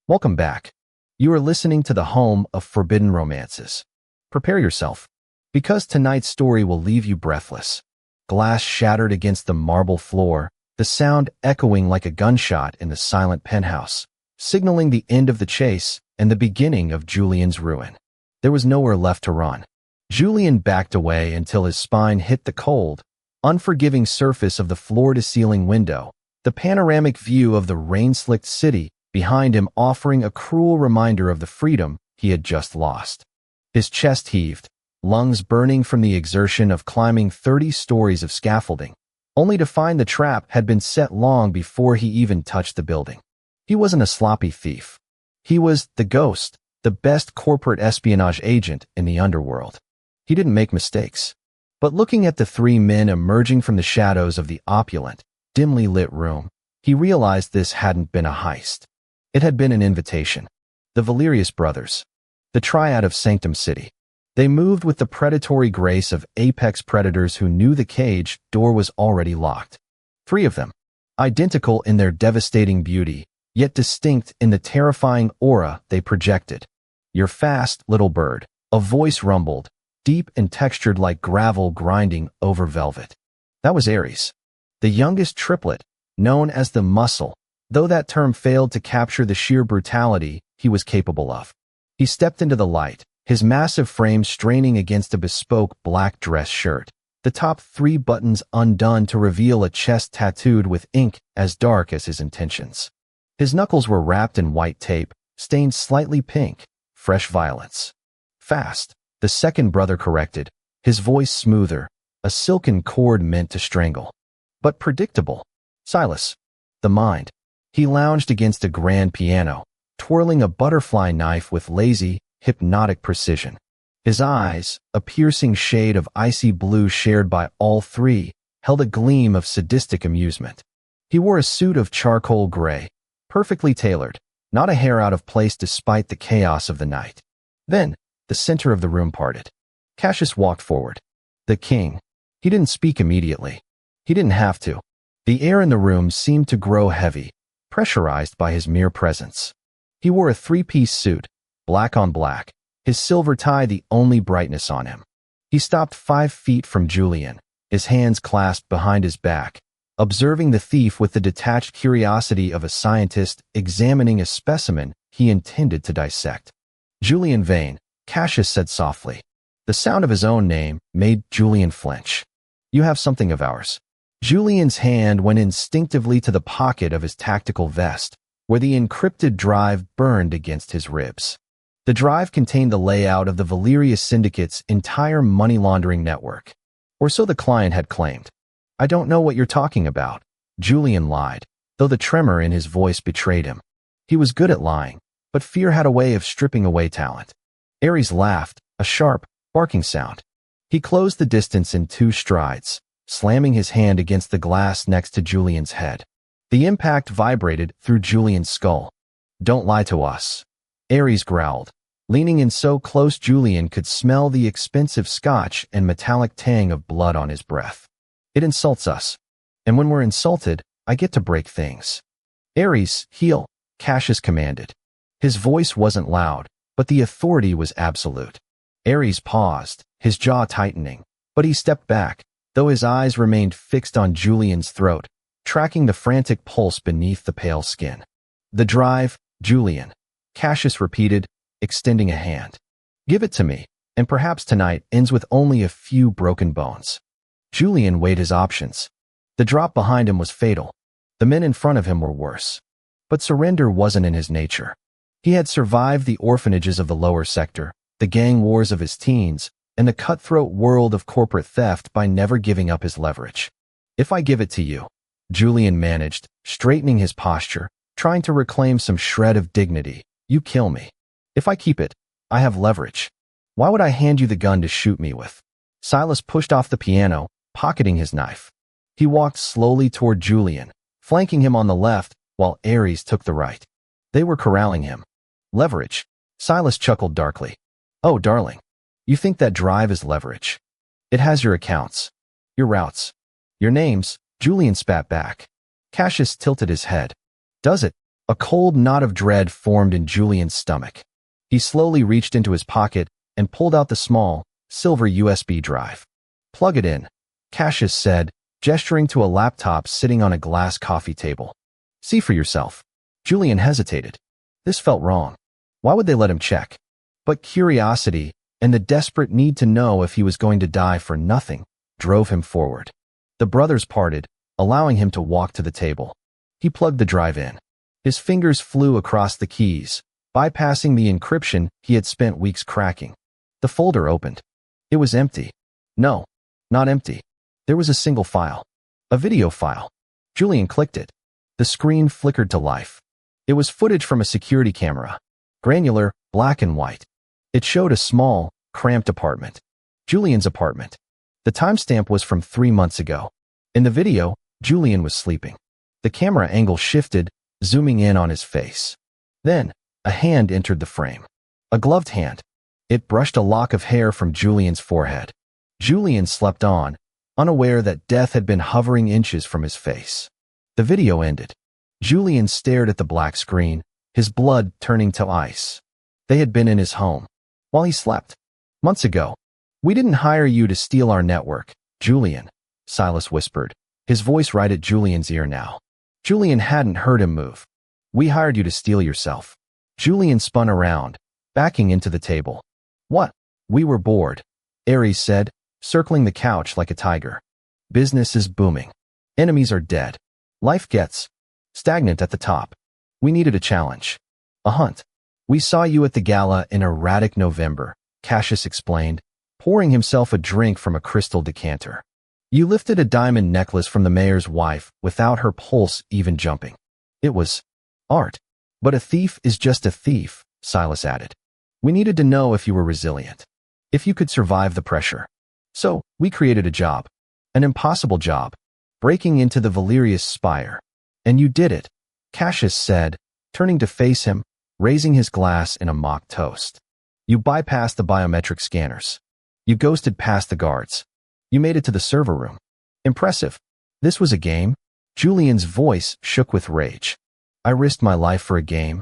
Welcome back. You are listening to the home of forbidden romances. Prepare yourself, because tonight's story will leave you breathless. Glass shattered against the marble floor, the sound echoing like a gunshot in the silent penthouse, signaling the end of the chase and the beginning of Julian's ruin. There was nowhere left to run. Julian backed away until his spine hit the cold, unforgiving surface of the floor-to-ceiling window, the panoramic view of the rain-slicked city behind him offering a cruel reminder of the freedom he had just lost. His chest heaved, lungs burning from the exertion of climbing 30 stories of scaffolding, only to find the trap had been set long before he even touched the building. He wasn't a sloppy thief. He was the Ghost, the best corporate espionage agent in the underworld. He didn't make mistakes. But looking at the three men emerging from the shadows of the opulent, dimly lit room, he realized this hadn't been a heist. It had been an invitation. The Valerius brothers, the triad of Sanctum City. They moved with the predatory grace of apex predators who knew the cage door was already locked. Three of them, identical in their devastating beauty, yet distinct in the terrifying aura they projected. "You're fast, little bird," a voice rumbled, deep and textured like gravel grinding over velvet. That was Ares, the youngest triplet, known as the Muscle, though that term failed to capture the sheer brutality he was capable of. He stepped into the light, his massive frame straining against a bespoke black dress shirt, the top 3 buttons undone to reveal a chest tattooed with ink as dark as his intentions. His knuckles were wrapped in white tape, stained slightly pink, fresh violets. "Fast," the second brother corrected, his voice smoother, a silken cord meant to strangle. "But predictable." "Silas." The mind. He lounged against a grand piano, twirling a butterfly knife with lazy, hypnotic precision. His eyes, a piercing shade of icy blue shared by all three, held a gleam of sadistic amusement. He wore a suit of charcoal gray, perfectly tailored, not a hair out of place despite the chaos of the night. Then, the center of the room parted. Cassius walked forward. The king. He didn't speak immediately. He didn't have to. The air in the room seemed to grow heavy, pressurized by his mere presence. He wore a 3-piece suit, black on black, his silver tie the only brightness on him. He stopped 5 feet from Julian, his hands clasped behind his back, observing the thief with the detached curiosity of a scientist examining a specimen he intended to dissect. "Julian Vane," Cassius said softly. The sound of his own name made Julian flinch. "You have something of ours." Julian's hand went instinctively to the pocket of his tactical vest, where the encrypted drive burned against his ribs. The drive contained the layout of the Valerius Syndicate's entire money laundering network. Or so the client had claimed. "I don't know what you're talking about," Julian lied, though the tremor in his voice betrayed him. He was good at lying, but fear had a way of stripping away talent. Ares laughed, a sharp, barking sound. He closed the distance in 2 strides, slamming his hand against the glass next to Julian's head. The impact vibrated through Julian's skull. "Don't lie to us," Ares growled, leaning in so close Julian could smell the expensive scotch and metallic tang of blood on his breath. "It insults us. And when we're insulted, I get to break things." "Ares, heel," Cassius commanded. His voice wasn't loud, but the authority was absolute. Ares paused, his jaw tightening, but he stepped back, though his eyes remained fixed on Julian's throat, tracking the frantic pulse beneath the pale skin. "The drive, Julian," Cassius repeated, extending a hand. "Give it to me, and perhaps tonight ends with only a few broken bones." Julian weighed his options. The drop behind him was fatal. The men in front of him were worse. But surrender wasn't in his nature. He had survived the orphanages of the lower sector, the gang wars of his teens, and the cutthroat world of corporate theft by never giving up his leverage. "If I give it to you," Julian managed, straightening his posture, trying to reclaim some shred of dignity, "you kill me. If I keep it, I have leverage. Why would I hand you the gun to shoot me with?" Silas pushed off the piano, pocketing his knife. He walked slowly toward Julian, flanking him on the left, while Ares took the right. They were corralling him. "Leverage?" Silas chuckled darkly. "Oh, darling. You think that drive is leverage? It has your accounts, your routes, your names," Julian spat back. Cassius tilted his head. "Does it?" A cold knot of dread formed in Julian's stomach. He slowly reached into his pocket and pulled out the small, silver USB drive. "Plug it in," Cassius said, gesturing to a laptop sitting on a glass coffee table. "See for yourself." Julian hesitated. This felt wrong. Why would they let him check? But curiosity and the desperate need to know if he was going to die for nothing drove him forward. The brothers parted, allowing him to walk to the table. He plugged the drive in. His fingers flew across the keys, bypassing the encryption he had spent weeks cracking. The folder opened. It was empty. No, not empty. There was a single file. A video file. Julian clicked it. The screen flickered to life. It was footage from a security camera. Granular, black and white. It showed a small, cramped apartment. Julian's apartment. The timestamp was from 3 months ago. In the video, Julian was sleeping. The camera angle shifted, zooming in on his face. Then, a hand entered the frame. A gloved hand. It brushed a lock of hair from Julian's forehead. Julian slept on, unaware that death had been hovering inches from his face. The video ended. Julian stared at the black screen, his blood turning to ice. They had been in his home. While he slept. Months ago. "We didn't hire you to steal our network, Julian," Silas whispered, his voice right at Julian's ear now. Julian hadn't heard him move. "We hired you to steal yourself." Julian spun around, backing into the table. "What?" "We were bored," Ares said, circling the couch like a tiger. "Business is booming. Enemies are dead. Life gets stagnant at the top. We needed a challenge. A hunt. We saw you at the gala in erratic November," Cassius explained, pouring himself a drink from a crystal decanter. "You lifted a diamond necklace from the mayor's wife without her pulse even jumping. It was art. But a thief is just a thief," Silas added. "We needed to know if you were resilient. If you could survive the pressure. So, we created a job. An impossible job. Breaking into the Valerius Spire. And you did it," Cassius said, turning to face him, raising his glass in a mock toast. "You bypassed the biometric scanners. You ghosted past the guards. You made it to the server room. Impressive. This was a game?" Julian's voice shook with rage. "I risked my life for a game."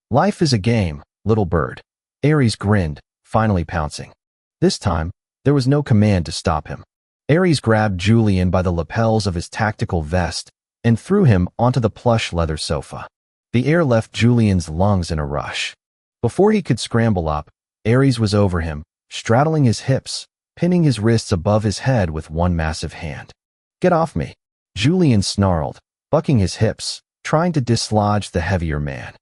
"Life is a game, little bird." Ares grinned, finally pouncing. This time, there was no command to stop him. Ares grabbed Julian by the lapels of his tactical vest and threw him onto the plush leather sofa. The air left Julian's lungs in a rush. Before he could scramble up, Ares was over him, straddling his hips, pinning his wrists above his head with one massive hand. "Get off me," Julian snarled, bucking his hips, trying to dislodge the heavier man.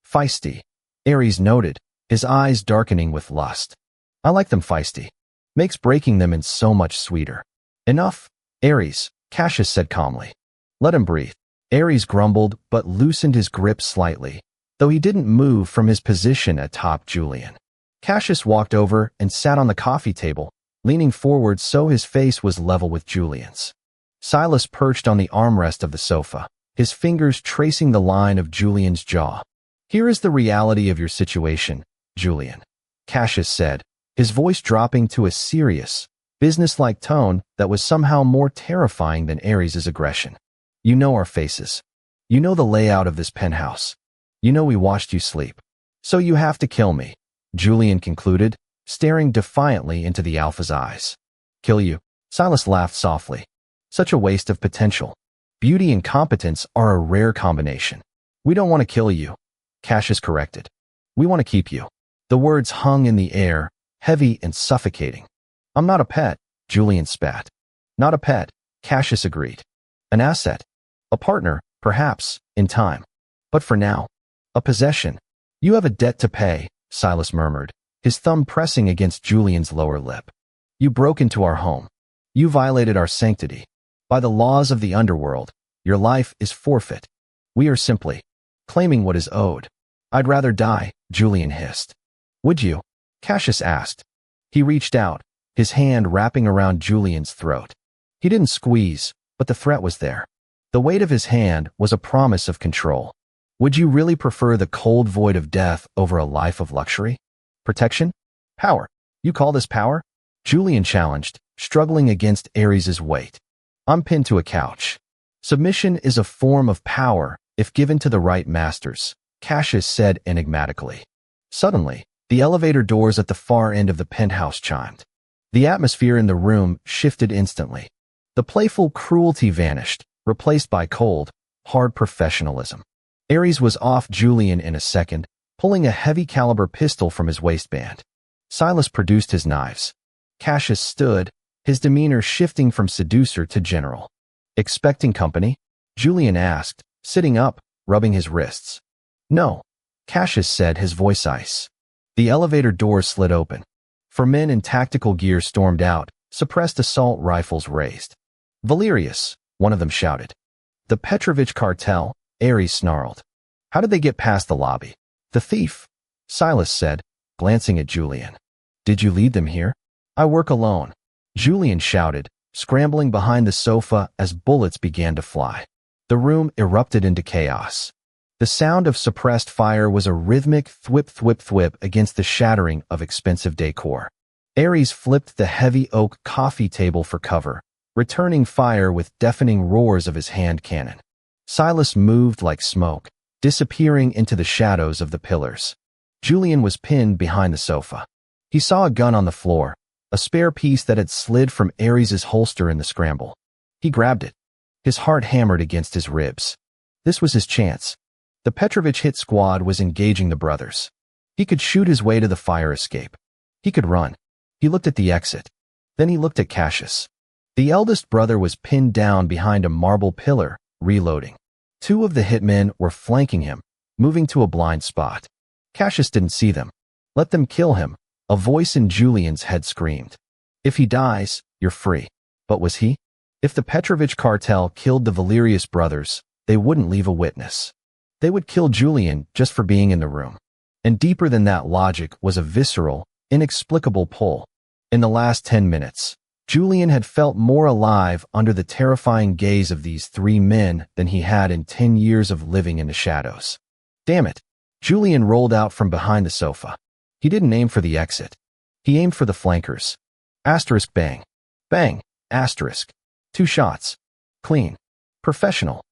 "Feisty," Ares noted, his eyes darkening with lust. "I like them feisty. Makes breaking them in so much sweeter." "Enough, Ares," Cassius said calmly. "Let him breathe." Ares grumbled but loosened his grip slightly, though he didn't move from his position atop Julian. Cassius walked over and sat on the coffee table, leaning forward so his face was level with Julian's. Silas perched on the armrest of the sofa, his fingers tracing the line of Julian's jaw. "Here is the reality of your situation, Julian," Cassius said, his voice dropping to a serious, businesslike tone that was somehow more terrifying than Ares' aggression. "You know our faces. You know the layout of this penthouse. You know we watched you sleep. So you have to kill me," Julian concluded, staring defiantly into the alpha's eyes. "Kill you?" Silas laughed softly. "Such a waste of potential. Beauty and competence are a rare combination." "We don't want to kill you," Cassius corrected. "We want to keep you." The words hung in the air, heavy and suffocating. "I'm not a pet," Julian spat. "Not a pet," Cassius agreed. "An asset. A partner, perhaps, in time. But for now, a possession." "You have a debt to pay," Silas murmured, his thumb pressing against Julian's lower lip. "You broke into our home. You violated our sanctity. By the laws of the underworld, your life is forfeit. We are simply claiming what is owed." "I'd rather die," Julian hissed. "Would you?" Cassius asked. He reached out, his hand wrapping around Julian's throat. He didn't squeeze, but the threat was there. The weight of his hand was a promise of control. "Would you really prefer the cold void of death over a life of luxury? Protection? Power? You call this power?" Julian challenged, struggling against Ares' weight. "I'm pinned to a couch. Submission is a form of power if given to the right masters," Cassius said enigmatically. Suddenly, the elevator doors at the far end of the penthouse chimed. The atmosphere in the room shifted instantly. The playful cruelty vanished, replaced by cold, hard professionalism. Ares was off Julian in a second, pulling a heavy-caliber pistol from his waistband. Silas produced his knives. Cassius stood, his demeanor shifting from seducer to general. "Expecting company?" Julian asked, sitting up, rubbing his wrists. "No," Cassius said, his voice ice. The elevator doors slid open. 4 men in tactical gear stormed out, suppressed assault rifles raised. "Valerius," one of them shouted. "The Petrovich cartel," Ares snarled. "How did they get past the lobby?" "The thief," Silas said, glancing at Julian. "Did you lead them here?" "I work alone," Julian shouted, scrambling behind the sofa as bullets began to fly. The room erupted into chaos. The sound of suppressed fire was a rhythmic thwip-thwip-thwip against the shattering of expensive decor. Ares flipped the heavy oak coffee table for cover, returning fire with deafening roars of his hand cannon. Silas moved like smoke, disappearing into the shadows of the pillars. Julian was pinned behind the sofa. He saw a gun on the floor, a spare piece that had slid from Ares's holster in the scramble. He grabbed it. His heart hammered against his ribs. This was his chance. The Petrovich hit squad was engaging the brothers. He could shoot his way to the fire escape. He could run. He looked at the exit. Then he looked at Cassius. The eldest brother was pinned down behind a marble pillar, reloading. 2 of the hitmen were flanking him, moving to a blind spot. Cassius didn't see them. "Let them kill him," a voice in Julian's head screamed. "If he dies, you're free." But was he? If the Petrovich cartel killed the Valerius brothers, they wouldn't leave a witness. They would kill Julian just for being in the room. And deeper than that logic was a visceral, inexplicable pull. In the last 10 minutes, Julian had felt more alive under the terrifying gaze of these 3 men than he had in 10 years of living in the shadows. Damn it! Julian rolled out from behind the sofa. He didn't aim for the exit. He aimed for the flankers. Asterisk bang. Bang. Asterisk. 2 shots. Clean. Professional.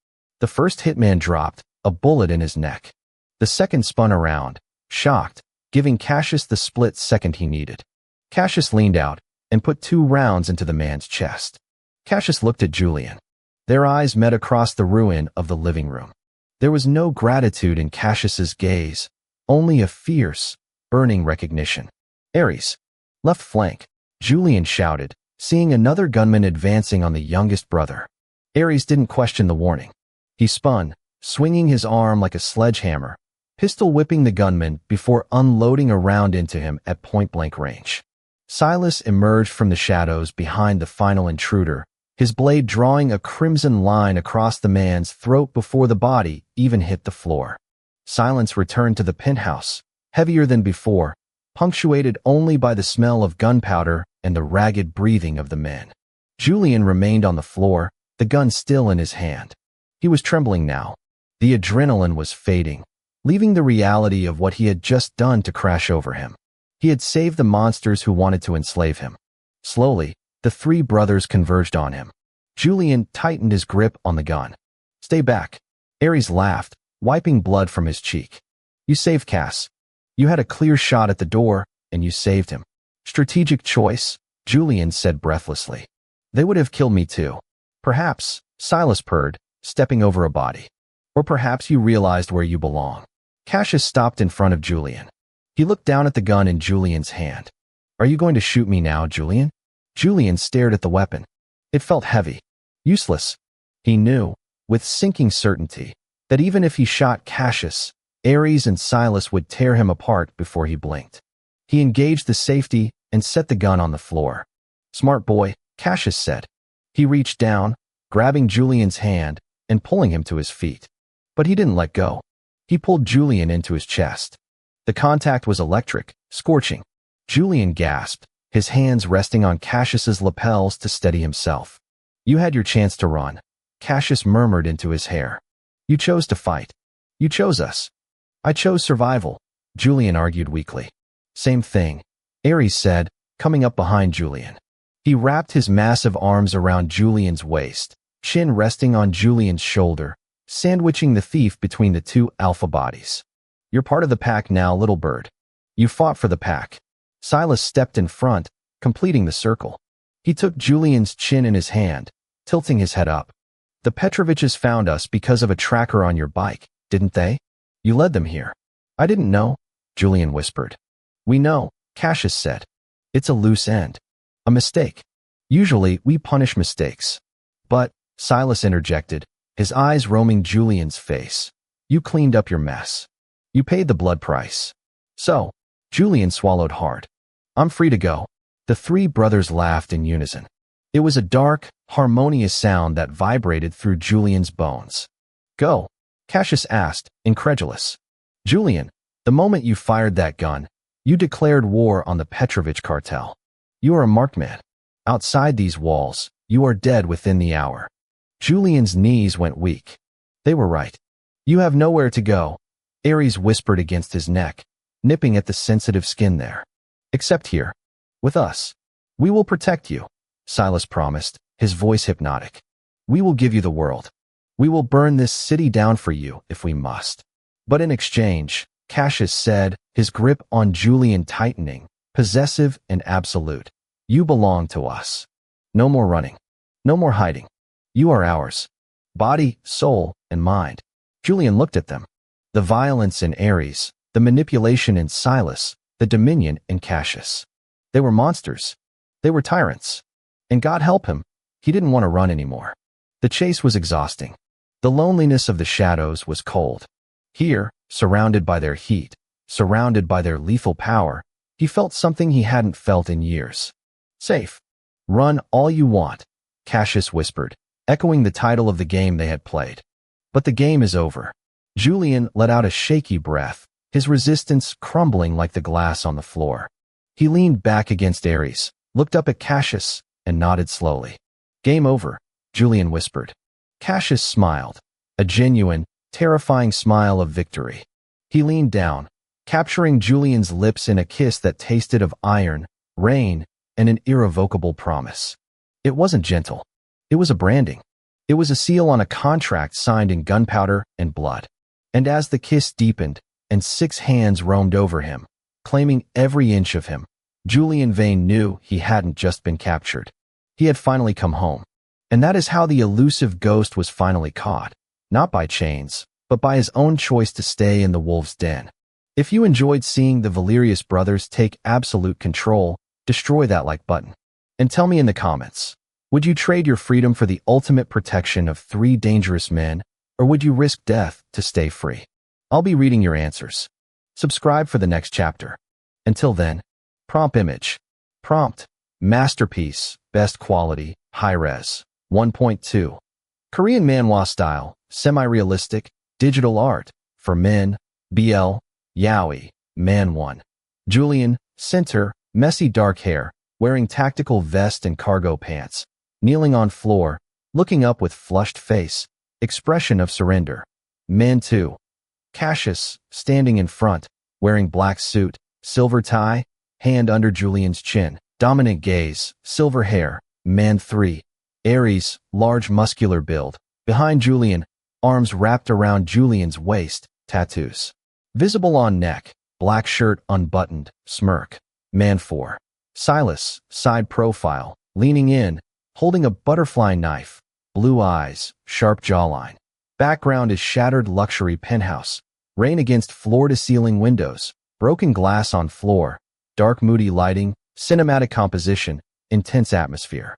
The first hitman dropped, a bullet in his neck. The second spun around, shocked, giving Cassius the split second he needed. Cassius leaned out and put 2 rounds into the man's chest. Cassius looked at Julian. Their eyes met across the ruin of the living room. There was no gratitude in Cassius's gaze, only a fierce, burning recognition. "Ares, left flank," Julian shouted, seeing another gunman advancing on the youngest brother. Ares didn't question the warning. He spun, swinging his arm like a sledgehammer, pistol whipping the gunman before unloading a round into him at point-blank range. Silas emerged from the shadows behind the final intruder, his blade drawing a crimson line across the man's throat before the body even hit the floor. Silence returned to the penthouse, heavier than before, punctuated only by the smell of gunpowder and the ragged breathing of the men. Julian remained on the floor, the gun still in his hand. He was trembling now. The adrenaline was fading, leaving the reality of what he had just done to crash over him. He had saved the monsters who wanted to enslave him. Slowly, the 3 brothers converged on him. Julian tightened his grip on the gun. "Stay back." Ares laughed, wiping blood from his cheek. "You saved Cass. You had a clear shot at the door, and you saved him." "Strategic choice," Julian said breathlessly. "They would have killed me too." "Perhaps," Silas purred, stepping over a body. "Or perhaps you realized where you belong." Cassius stopped in front of Julian. He looked down at the gun in Julian's hand. "Are you going to shoot me now, Julian?" Julian stared at the weapon. It felt heavy. Useless. He knew, with sinking certainty, that even if he shot Cassius, Ares and Silas would tear him apart before he blinked. He engaged the safety and set the gun on the floor. "Smart boy," Cassius said. He reached down, grabbing Julian's hand and pulling him to his feet. But he didn't let go. He pulled Julian into his chest. The contact was electric, scorching. Julian gasped, his hands resting on Cassius's lapels to steady himself. "You had your chance to run," Cassius murmured into his hair. "You chose to fight. You chose us." "I chose survival," Julian argued weakly. "Same thing," Ares said, coming up behind Julian. He wrapped his massive arms around Julian's waist, chin resting on Julian's shoulder, sandwiching the thief between the 2 alpha bodies. You're part of the pack now, little bird. You fought for the pack. Silas stepped in front, completing the circle. He took Julian's chin in his hand, tilting his head up. The Petroviches found us because of a tracker on your bike, didn't they? You led them here. I didn't know, Julian whispered. We know, Cassius said. It's a loose end. A mistake. Usually, we punish mistakes. But, Silas interjected, his eyes roaming Julian's face. You cleaned up your mess. You paid the blood price. So, Julian swallowed hard. I'm free to go. The three brothers laughed in unison. It was a dark, harmonious sound that vibrated through Julian's bones. Go, Cassius asked, incredulous. Julian, the moment you fired that gun, you declared war on the Petrovich cartel. You are a marked man. Outside these walls, you are dead within the hour. Julian's knees went weak. They were right. You have nowhere to go, Ares whispered against his neck, nipping at the sensitive skin there. Except here. With us. We will protect you, Silas promised, his voice hypnotic. We will give you the world. We will burn this city down for you if we must. But in exchange, Cassius said, his grip on Julian tightening, possessive and absolute. You belong to us. No more running. No more hiding. You are ours. Body, soul, and mind. Julian looked at them. The violence in Ares, the manipulation in Silas, the dominion in Cassius. They were monsters. They were tyrants. And God help him, he didn't want to run anymore. The chase was exhausting. The loneliness of the shadows was cold. Here, surrounded by their heat, surrounded by their lethal power, he felt something he hadn't felt in years. Safe. Run all you want, Cassius whispered, echoing the title of the game they had played. But the game is over. Julian let out a shaky breath, his resistance crumbling like the glass on the floor. He leaned back against Ares, looked up at Cassius, and nodded slowly. Game over, Julian whispered. Cassius smiled, a genuine, terrifying smile of victory. He leaned down, capturing Julian's lips in a kiss that tasted of iron, rain, and an irrevocable promise. It wasn't gentle. It was a branding. It was a seal on a contract signed in gunpowder and blood. And as the kiss deepened, and 6 hands roamed over him, claiming every inch of him, Julian Vane knew he hadn't just been captured. He had finally come home. And that is how the elusive ghost was finally caught, not by chains, but by his own choice to stay in the wolf's den. If you enjoyed seeing the Valerius brothers take absolute control, destroy that like button. And tell me in the comments, would you trade your freedom for the ultimate protection of 3 dangerous men, or would you risk death to stay free? I'll be reading your answers. Subscribe for the next chapter. Until then, prompt image. Prompt, masterpiece, best quality, high-res, 1.2. Korean manhwa style, semi-realistic, digital art, for men, BL, yaoi, man 1. Julian, center, messy dark hair, wearing tactical vest and cargo pants, kneeling on floor, looking up with flushed face, expression of surrender. Man 2. Cassius, standing in front, wearing black suit, silver tie, hand under Julian's chin, dominant gaze, silver hair. Man 3. Ares, large muscular build, behind Julian, arms wrapped around Julian's waist, tattoos. Visible on neck, black shirt unbuttoned, smirk. Man 4. Silas, side profile, leaning in, holding a butterfly knife, blue eyes, sharp jawline. Background is shattered luxury penthouse, rain against floor-to-ceiling windows, broken glass on floor, dark moody lighting, cinematic composition, intense atmosphere.